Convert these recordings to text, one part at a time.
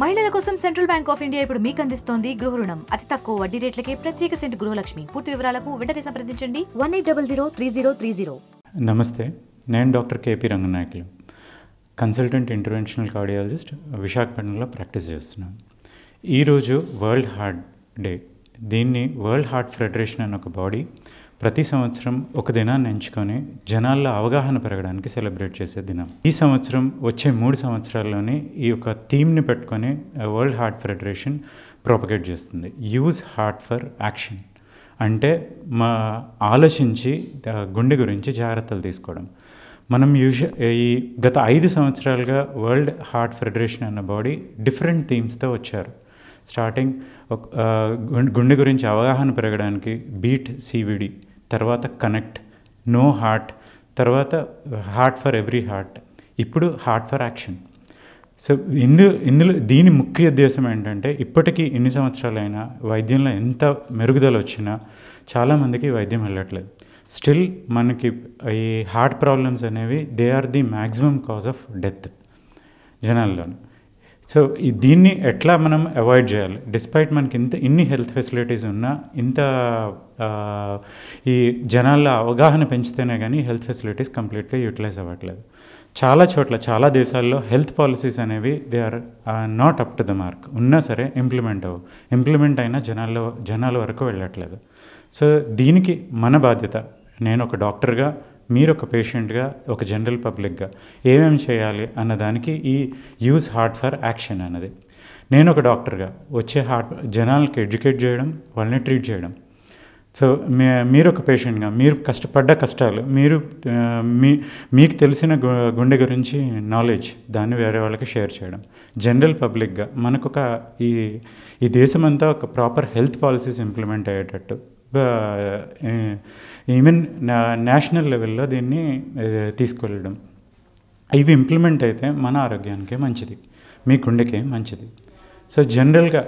మహిళల కోసం central bank of India ఇప్పుడు మీకు అందిస్తోంది గృహ రుణం. అతి తక్కువ వడ్డీ రేట్లకే ప్రత్యేక సెంట్ గృహలక్ష్మి. పూర్తి వివరాలకు వెంటనే సంప్రదించండి 18003030. నమస్తే, నేను doctor KP Ranganayakulu, consultant interventional cardiologist, విశాఖపట్నంలో ప్రాక్టీస్ చేస్తున్నాను. ఈరోజు వరల్డ్ హార్ట్ డే. దీన్ని వరల్డ్ హార్ట్ ఫెడరేషన్ అనే ఒక బాడీ ప్రతి సంవత్సరం ఒక దినాన్ని ఎంచుకొని జనాల్లో అవగాహన పెరగడానికి సెలబ్రేట్ చేసే దినం. ఈ సంవత్సరం వచ్చే 3 సంవత్సరాల్లోనే ఈ యొక్క థీమ్ని పెట్టుకొని వరల్డ్ హార్ట్ ఫెడరేషన్ ప్రొపగేట్ చేస్తుంది. యూజ్ హార్ట్ ఫర్ యాక్షన్ అంటే ఆలోచించి గుండె గురించి జాగ్రత్తలు తీసుకోవడం. మనం ఈ గత 5 సంవత్సరాలుగా వరల్డ్ హార్ట్ ఫెడరేషన్ అన్న బాడీ డిఫరెంట్ థీమ్స్తో వచ్చారు. స్టార్టింగ్ గుండె గురించి అవగాహన పెరగడానికి బీట్ సివిడి, తర్వాత కనెక్ట్, నో హార్ట్, తర్వాత హార్ట్ ఫర్ ఎవ్రీ హార్ట్, ఇప్పుడు హార్ట్ ఫర్ యాక్షన్. సో ఇందులో దీని ముఖ్య ఉద్దేశం ఏంటంటే, ఇప్పటికీ ఎన్ని సంవత్సరాలైనా వైద్యంలో ఎంత మెరుగుదల వచ్చినా చాలామందికి వైద్యం వెళ్ళట్లేదు. స్టిల్ మనకి ఈ హార్ట్ ప్రాబ్లమ్స్ అనేవి they are the maximum cause of death జనాల్లోనూ. సో దీన్ని ఎట్లా మనం అవాయిడ్ చేయాలి? డిస్పైట్ మనకి ఇన్ని హెల్త్ ఫెసిలిటీస్ ఉన్నా, ఈ జనాల్లో అవగాహన పెంచితేనే కానీ హెల్త్ ఫెసిలిటీస్ కంప్లీట్గా యూటిలైజ్ అవ్వట్లేదు. చాలా చోట్ల, చాలా దేశాల్లో హెల్త్ పాలసీస్ అనేవి they are not up to the mark. ఉన్నా సరే ఇంప్లిమెంట్ అయినా జనాల వరకు వెళ్ళట్లేదు. సో దీనికి మన బాధ్యత, నేను ఒక డాక్టర్గా, మీరు ఒక పేషెంట్గా, ఒక జనరల్ పబ్లిక్గా ఏమేమి చేయాలి అన్నదానికి ఈ యూజ్ హార్ట్ ఫర్ యాక్షన్ అన్నది. నేను ఒక డాక్టర్గా వచ్చే జనాలకి ఎడ్యుకేట్ చేయడం, వాళ్ళని ట్రీట్ చేయడం. సో మీరు ఒక పేషెంట్గా, మీరు కష్టపడ్డ కష్టాలు, మీకు తెలిసిన గుండె గురించి నాలెడ్జ్, దాన్ని వేరే వాళ్ళకి షేర్ చేయడం. జనరల్ పబ్లిక్గా మనకొక ఈ దేశమంతా ఒక ప్రాపర్ హెల్త్ పాలసీస్ ఇంప్లిమెంట్ అయ్యేటట్టు, ఈవెన్ నేషనల్ లెవెల్లో దీన్ని తీసుకెళ్ళడం. ఇవి ఇంప్లిమెంట్ అయితే మన ఆరోగ్యానికే మంచిది, మీ గుండెకే మంచిది. సో జనరల్గా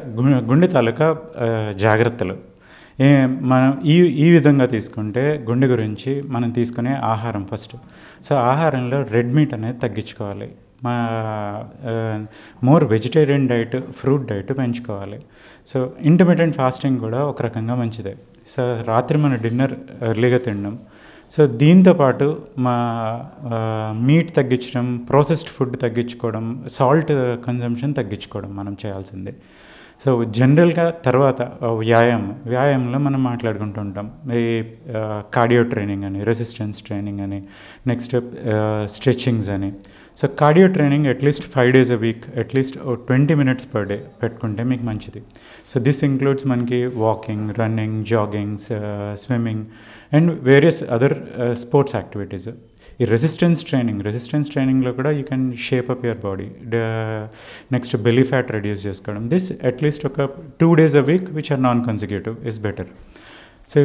గుండె తాలూకా జాగ్రత్తలు మనం ఈ విధంగా తీసుకుంటే, గుండె గురించి మనం తీసుకునే ఆహారం ఫస్ట్. సో ఆహారంలో రెడ్ మీట్ అనేది తగ్గించుకోవాలి. More vegetarian diet, fruit diet పెంచుకోవాలి. సో ఇంటర్మిటెంట్ ఫాస్టింగ్ కూడా ఒక రకంగా మంచిదే. సో రాత్రి మన డిన్నర్ ఎర్లీగా తినడం. సో దీంతోపాటు మీట్ తగ్గించడం, ప్రాసెస్డ్ ఫుడ్ తగ్గించుకోవడం, సాల్ట్ కన్జంప్షన్ తగ్గించుకోవడం మనం చేయాల్సిందే. సో జనరల్గా తర్వాత వ్యాయామంలో మనం మాట్లాడుకుంటూ ఉంటాం. ఈ కార్డియో ట్రైనింగ్ అని, రెసిస్టెన్స్ ట్రైనింగ్ అని, నెక్స్ట్ స్ట్రెచ్చింగ్స్ అని. So cardio training at least 5 days a week, at least 20 minutes per day పెట్టుకుంటే మీకు మంచిది. సో దిస్ ఇంక్లూడ్స్ మనకి walking, running, jogging, swimming and various other sports activities. ఈ రెసిస్టెన్స్ ట్రైనింగ్లో కూడా you can shape up your body. Next belly fat reduce చేసుకోవడం. This at least ఒక 2 days a week which are non consecutive is better. So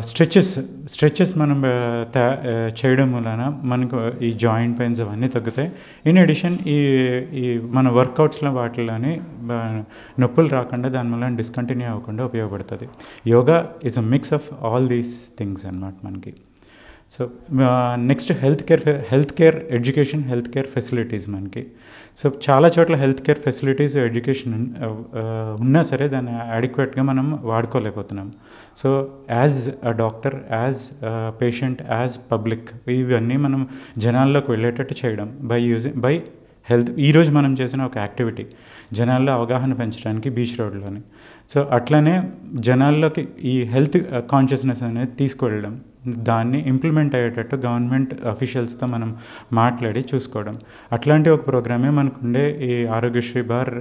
stretches మనం చేయడం వలన మనకు ఈ జాయింట్ పెయిన్స్ అవన్నీ తగ్గుతాయి. ఇన్ అడిషన్ ఈ మన వర్కౌట్స్లో వాటిలోని నొప్పులు రాకుండా, దానివల్ల డిస్కంటిన్యూ అవ్వకుండా ఉపయోగపడుతుంది. Yoga is a mix of all these things అన్నమాట మనకి. So next health care education, health care facilities మనకి. సో చాలా చోట్ల హెల్త్ కేర్ ఫెసిలిటీస్, ఎడ్యుకేషన్ ఉన్నా సరే దాన్ని అడిక్వేట్గా మనం వాడుకోలేకపోతున్నాం. So as a doctor, as patient, as public, ఇవన్నీ మనం జనాల్లోకి వెళ్ళేటట్టు చేయడం బై హెల్త్. ఈరోజు మనం చేసిన ఒక యాక్టివిటీ జనాల్లో అవగాహన పెంచడానికి బీచ్ రోడ్లోని. సో అట్లనే జనాల్లోకి ఈ హెల్త్ కాన్షియస్నెస్ అనేది తీసుకువెళ్ళడం, దాన్ని ఇంప్లిమెంట్ అయ్యేటట్టు గవర్నమెంట్ అఫీషియల్స్తో మనం మాట్లాడి చూసుకోవడం. అట్లాంటి ఒక ప్రోగ్రామే మనకుండే ఈ ఆరోగ్యశ్రీ బార్,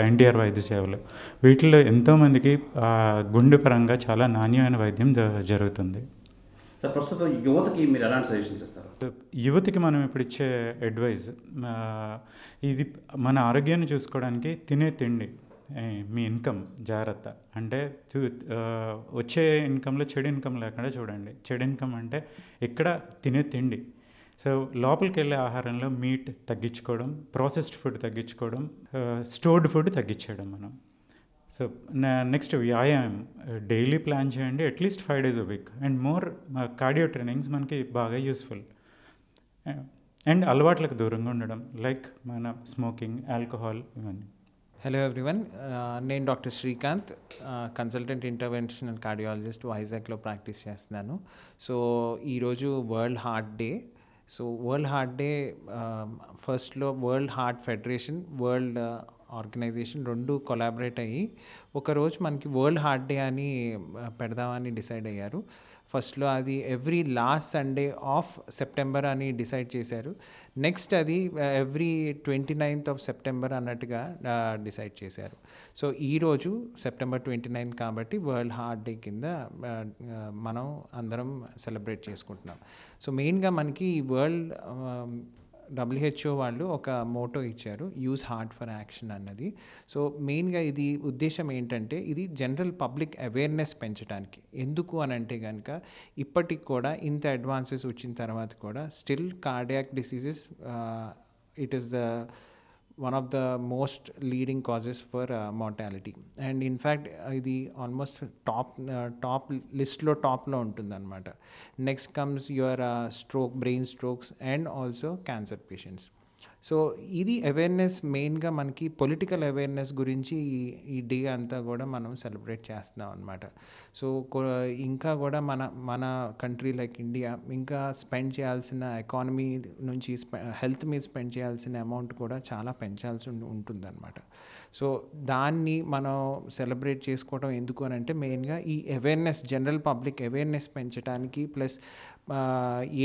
ఎన్టీఆర్ వైద్య సేవలు. వీటిలో ఎంతోమందికి గుండె పరంగా చాలా నాణ్యమైన వైద్యం జరుగుతుంది. సార్, ప్రస్తుతం యువతకి మీరు ఎలాంటి సజెషన్స్ ఇస్తారు? యువతికి మనం ఇప్పుడు ఇచ్చే అడ్వైజ్, ఇది మన ఆరోగ్యాన్ని చూసుకోవడానికి తినే తిండి, మీ ఇన్కమ్ జాగ్రత్త. అంటే వచ్చే ఇన్కంలో చెడు ఇన్కమ్ లేకుండా చూడండి. చెడు ఇన్కమ్ అంటే ఇక్కడ తినే తిండి. సో లోపలికి వెళ్ళే ఆహారంలో మీట్ తగ్గించుకోవడం, ప్రాసెస్డ్ ఫుడ్ తగ్గించుకోవడం, స్టోర్డ్ ఫుడ్ తగ్గించేయడం మనం. సో నెక్స్ట్ వ్యాయామం డైలీ ప్లాన్ చేయండి, at least 5 days a week. And more cardio trainings మనకి బాగా యూస్ఫుల్. అండ్ అలవాట్లకు దూరంగా ఉండడం, లైక్ మన స్మోకింగ్, ఆల్కహాల్, ఇవన్నీ. హలో ఎవ్రీవన్, నేను doctor Srikanth, consultant interventional cardiologist వైజాగ్లో ప్రాక్టీస్ చేస్తున్నాను. సో ఈరోజు world heart day. So world heart day ఫస్ట్లో world heart federation, world organization రెండు కొలాబరేట్ అయ్యి ఒకరోజు మనకి వరల్డ్ హార్ట్ డే అని పెడదామని డిసైడ్ అయ్యారు. ఫస్ట్లో అది every last Sunday off September అని డిసైడ్ చేశారు. నెక్స్ట్ అది ఎవ్రీ 29th of September అన్నట్టుగా డిసైడ్ చేశారు. సో ఈరోజు సెప్టెంబర్ 29 కాబట్టి వరల్డ్ హార్ట్ డే కింద మనం అందరం సెలబ్రేట్ చేసుకుంటున్నాం. సో మెయిన్గా మనకి వరల్డ్ WHO వాళ్ళు ఒక మోటో ఇచ్చారు, యూజ్ హార్ట్ ఫర్ యాక్షన్ అన్నది. సో మెయిన్గా ఇది ఉద్దేశం ఏంటంటే ఇది జనరల్ పబ్లిక్ అవేర్నెస్ పెంచడానికి. ఎందుకు అని అంటే కనుక ఇప్పటికి కూడా ఇంత అడ్వాన్సెస్ వచ్చిన తర్వాత కూడా still cardiac diseases it is the one of the most leading causes for mortality. And in fact ఇది ఆల్మోస్ట్ టాప్ లిస్ట్లో టాప్లో ఉంటుందన్నమాట. Next comes your stroke, brain strokes and also cancer patients. So ఇది awareness, మెయిన్గా మనకి political awareness గురించి ఈ day అంతా కూడా మనం సెలబ్రేట్ చేస్తున్నాం అనమాట. సో ఇంకా కూడా మన కంట్రీ లైక్ ఇండియా ఇంకా స్పెండ్ చేయాల్సిన ఎకానమీ నుంచి హెల్త్ మీద స్పెండ్ చేయాల్సిన అమౌంట్ కూడా చాలా పెంచాల్సి ఉంటుందన్నమాట. సో దాన్ని మనం సెలబ్రేట్ చేసుకోవడం ఎందుకు అని అంటే మెయిన్గా ఈ అవేర్నెస్, జనరల్ పబ్లిక్ అవేర్నెస్ పెంచడానికి, ప్లస్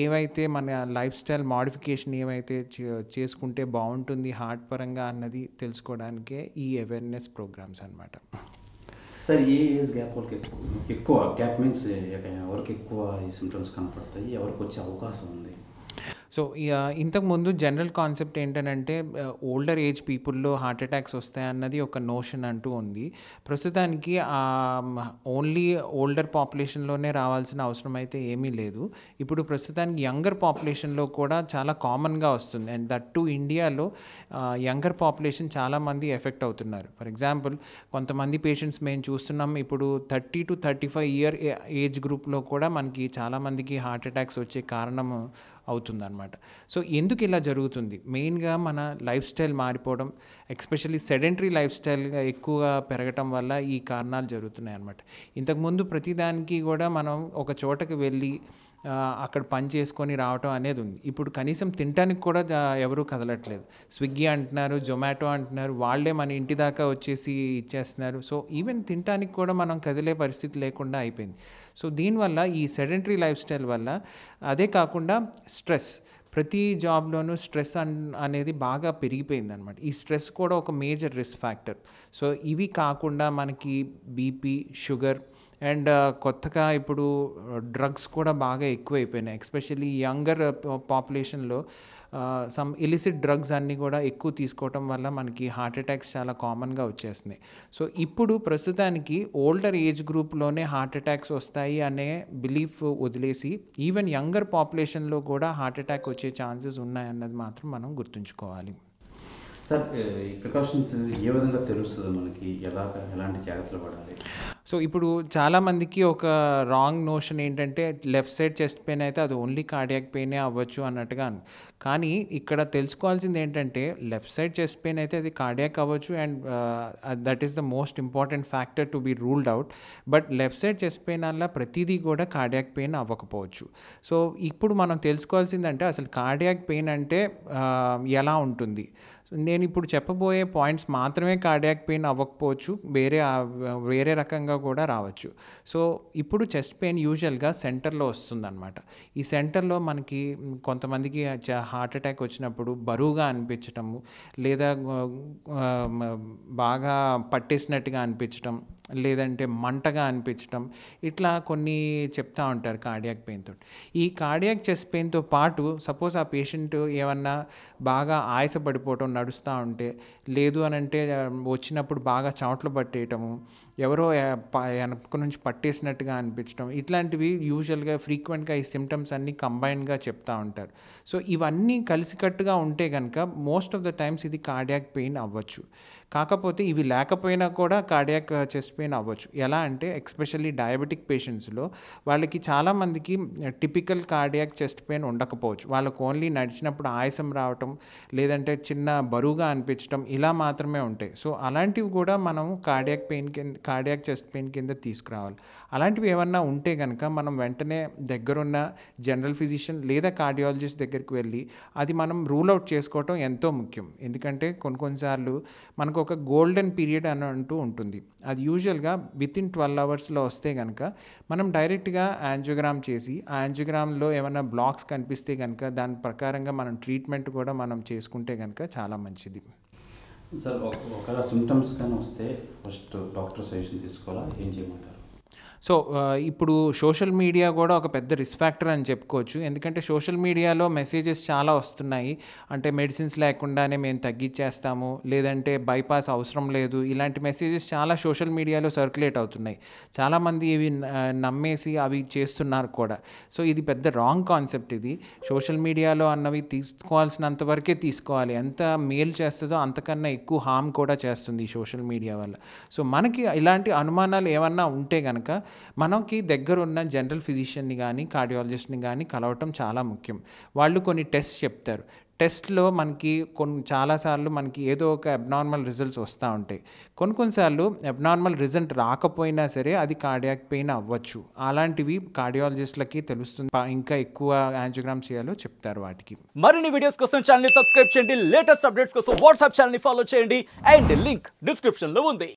ఏవైతే మన లైఫ్ స్టైల్ మాడిఫికేషన్ ఏవైతే చేసుకుంటే బాగుంటుంది హార్ట్ పరంగా అన్నది తెలుసుకోవడానికే ఈ అవేర్నెస్ ప్రోగ్రామ్స్ అనమాట. సార్, ఏ ఏజ్ గ్యాప్ వాళ్ళకి ఎక్కువ గ్యాప్ మీన్స్ ఎవరికి ఎక్కువ ఈ సిమ్టమ్స్ కనపడతాయి, ఎవరికి వచ్చే అవకాశం ఉంది? సో ఇంతకుముందు జనరల్ కాన్సెప్ట్ ఏంటంటే ఓల్డర్ ఏజ్ పీపుల్లో హార్ట్ అటాక్స్ వస్తాయన్నది ఒక నోషన్ అంటూ ఉంది. ప్రస్తుతానికి ఓన్లీ ఓల్డర్ పాపులేషన్లోనే రావాల్సిన అవసరం అయితే ఏమీ లేదు. ఇప్పుడు ప్రస్తుతానికి యంగర్ పాపులేషన్లో కూడా చాలా కామన్గా వస్తుంది. అండ్ దట్ టు ఇండియాలో యంగర్ పాపులేషన్ చాలామంది ఎఫెక్ట్ అవుతున్నారు. ఫర్ ఎగ్జాంపుల్ కొంతమంది పేషెంట్స్ మేము చూస్తున్నాం ఇప్పుడు 30 to 35 year ఏజ్ గ్రూప్లో కూడా మనకి చాలామందికి హార్ట్ అటాక్స్ వచ్చే కారణం అవుతుందన్నమాట. సో ఎందుకు ఇలా జరుగుతుంది? మెయిన్గా మన లైఫ్ స్టైల్ మారిపోవడం, ఎస్పెషల్లీ సెడెంటరీ లైఫ్ స్టైల్గా ఎక్కువగా పెరగటం వల్ల ఈ కారణాలు జరుగుతున్నాయి అన్నమాట. ఇంతకుముందు ప్రతిదానికి కూడా మనం ఒక చోటకి వెళ్ళి అక్కడ పని చేసుకొని రావటం అనేది ఉంది. ఇప్పుడు కనీసం తినడానికి కూడా ఎవరూ కదలట్లేదు. స్విగ్గీ అంటున్నారు, జొమాటో అంటున్నారు, వాళ్ళే మన ఇంటి దాకా వచ్చేసి ఇచ్చేస్తున్నారు. సో ఈవెన్ తినడానికి కూడా మనం కదిలే పరిస్థితి లేకుండా అయిపోయింది. సో దీనివల్ల ఈ సెడెంటరీ లైఫ్ స్టైల్ వల్ల, అదే కాకుండా స్ట్రెస్, ప్రతి జాబ్లోనూ స్ట్రెస్ అనేది బాగా పెరిగిపోయింది అనమాట. ఈ స్ట్రెస్ కూడా ఒక మేజర్ రిస్క్ ఫ్యాక్టర్. సో ఇవి కాకుండా మనకి బీపీ, షుగర్ అండ్ కొత్తగా ఇప్పుడు డ్రగ్స్ కూడా బాగా ఎక్కువైపోయినాయి. ఎస్పెషల్లీ యంగర్ పాపులేషన్లో సమ్ ఇలిసిట్ డ్రగ్స్ అన్నీ కూడా ఎక్కువ తీసుకోవటం వల్ల మనకి హార్ట్ అటాక్స్ చాలా కామన్గా వచ్చేస్తున్నాయి. సో ఇప్పుడు ప్రస్తుతానికి ఓల్డర్ ఏజ్ గ్రూప్లోనే హార్ట్ అటాక్స్ వస్తాయి అనే బిలీఫ్ వదిలేసి ఈవెన్ యంగర్ పాపులేషన్లో కూడా హార్ట్ అటాక్ వచ్చే ఛాన్సెస్ ఉన్నాయన్నది మాత్రం మనం గుర్తుంచుకోవాలి. సార్, ఈ ప్రికాషన్స్ ఏ విధంగా తెలుస్తుంది మనకి, ఎలాంటి జాగ్రత్తలు పడాలి? సో ఇప్పుడు చాలామందికి ఒక రాంగ్ నోషన్ ఏంటంటే లెఫ్ట్ సైడ్ చెస్ట్ పెయిన్ అయితే అది ఓన్లీ కార్డియాక్ పెయినే అవ్వచ్చు అన్నట్టుగా. కానీ ఇక్కడ తెలుసుకోవాల్సింది ఏంటంటే లెఫ్ట్ సైడ్ చెస్ట్ పెయిన్ అయితే అది కార్డియాక్ అవ్వచ్చు and that is the most important factor to be ruled out. But left side chest pain వల్ల ప్రతిదీ కూడా కార్డియాక్ పెయిన్ అవ్వకపోవచ్చు. సో ఇప్పుడు మనం తెలుసుకోవాల్సిందంటే అసలు కార్డియాక్ పెయిన్ అంటే ఎలా ఉంటుంది. నేను ఇప్పుడు చెప్పబోయే పాయింట్స్ మాత్రమే కార్డియాక్ పెయిన్ అవ్వకపోవచ్చు, వేరే రకంగా కూడా రావచ్చు. సో ఇప్పుడు చెస్ట్ పెయిన్ యూజువల్గా సెంటర్లో వస్తుందన్నమాట. ఈ సెంటర్లో మనకి కొంతమందికి హార్ట్ అటాక్ వచ్చినప్పుడు బరువుగా అనిపించటము, లేదా బాగా పట్టేసినట్టుగా అనిపించటం, లేదంటే మంటగా అనిపించటం, ఇట్లా కొన్ని చెప్తూ ఉంటారు కార్డియాక్ పెయిన్తో. ఈ కార్డియాక్ చెస్ట్ పెయిన్తో పాటు సపోజ్ ఆ పేషెంట్ ఏమన్నా బాగా ఆయాసపడిపోవటం, నడుస్తూ ఉంటే, లేదు అని అంటే వచ్చినప్పుడు బాగా చెమటలు పట్టేయటము, ఎవరో వెనక నుంచి పట్టేసినట్టుగా అనిపించడం, ఇట్లాంటివి యూజువల్గా ఫ్రీక్వెంట్గా ఈ సిమ్టమ్స్ అన్నీ కంబైన్డ్గా చెప్తూ ఉంటారు. సో ఇవన్నీ కలిసికట్టుగా ఉంటే కనుక మోస్ట్ ఆఫ్ ద టైమ్స్ ఇది కార్డియాక్ పెయిన్ అవ్వచ్చు. కాకపోతే ఇవి లేకపోయినా కూడా కార్డియాక్ చెస్ట్ పెయిన్ అవ్వచ్చు. ఎలా అంటే ఎస్పెషల్లీ డయాబెటిక్ పేషెంట్స్లో వాళ్ళకి చాలామందికి టిపికల్ కార్డియాక్ చెస్ట్ పెయిన్ ఉండకపోవచ్చు. వాళ్ళకు ఓన్లీ నడిచినప్పుడు ఆయాసం రావటం, లేదంటే చిన్న బరువుగా అనిపించడం ఇలా మాత్రమే ఉంటాయి. సో అలాంటివి కూడా మనం కార్డియాక్ చెస్ట్ పెయిన్ కింద తీసుకురావాలి. అలాంటివి ఏమన్నా ఉంటే కనుక మనం వెంటనే దగ్గరున్న జనరల్ ఫిజిషియన్ లేదా కార్డియాలజిస్ట్ దగ్గరికి వెళ్ళి అది మనం రూల్ అవుట్ చేసుకోవటం ఎంతో ముఖ్యం. ఎందుకంటే కొన్నిసార్లు మనకు ఒక గోల్డెన్ పీరియడ్ అని అంటూ ఉంటుంది. అది యూజువల్గా వితిన్ 12 అవర్స్లో వస్తే కనుక మనం డైరెక్ట్గా యాంజియోగ్రామ్ చేసి ఆ యాంజియోగ్రామ్లో ఏమైనా బ్లాక్స్ కనిపిస్తే కనుక దాని ప్రకారంగా మనం ట్రీట్మెంట్ కూడా మనం చేసుకుంటే కనుక చాలా మంచిది. సార్ ఒకవేళ సిమ్టమ్స్ కానీ వస్తే ఫస్ట్ డాక్టర్ సజెషన్ తీసుకోవాలా, ఏం చేయమంటారు? సో ఇప్పుడు సోషల్ మీడియా కూడా ఒక పెద్ద రిస్క్ ఫ్యాక్టర్ అని చెప్పుకోవచ్చు. ఎందుకంటే సోషల్ మీడియాలో మెసేజెస్ చాలా వస్తున్నాయి. అంటే మెడిసిన్స్ లేకుండానే మేము తగ్గించేస్తాము, లేదంటే బైపాస్ అవసరం లేదు, ఇలాంటి మెసేజెస్ చాలా సోషల్ మీడియాలో సర్క్యులేట్ అవుతున్నాయి. చాలామంది ఇవి నమ్మేసి అవి చేస్తున్నారు కూడా. సో ఇది పెద్ద రాంగ్ కాన్సెప్ట్. ఇది సోషల్ మీడియాలో అన్నవి తీసుకోవాల్సినంత వరకే తీసుకోవాలి. ఎంత మేలు చేస్తుందో అంతకన్నా ఎక్కువ హార్మ్ కూడా చేస్తుంది ఈ సోషల్ మీడియా వల్ల. సో మనకి ఇలాంటి అనుమానాలు ఏమన్నా ఉంటే కనుక మనకి దగ్గరున్న జనరల్ ఫిజిషియన్ని కానీ కార్డియాలజిస్ట్ని కానీ కలవటం చాలా ముఖ్యం. వాళ్ళు కొన్ని టెస్ట్ చెప్తారు. టెస్ట్లో మనకి చాలాసార్లు మనకి ఏదో ఒక అబ్నార్మల్ రిజల్ట్స్ వస్తూ ఉంటాయి. కొన్నిసార్లు అబ్నార్మల్ రిజల్ట్ రాకపోయినా సరే అది కార్డియాక్ పెయిన్ అవ్వచ్చు. అలాంటివి కార్డియాలజిస్ట్లకి తెలుస్తుంది. ఇంకా ఎక్కువ యాంజియోగ్రామ్ చేయాలో చెప్తారు వాటికి. మరిన్ని వీడియోస్ కోసం ఛానల్ ని సబ్స్క్రైబ్ చేయండి. లేటెస్ట్ అప్డేట్స్ కోసం వాట్సాప్ ఛానల్ ని ఫాలో చేయండి. అండ్ లింక్ డిస్క్రిప్షన్ లో ఉంది.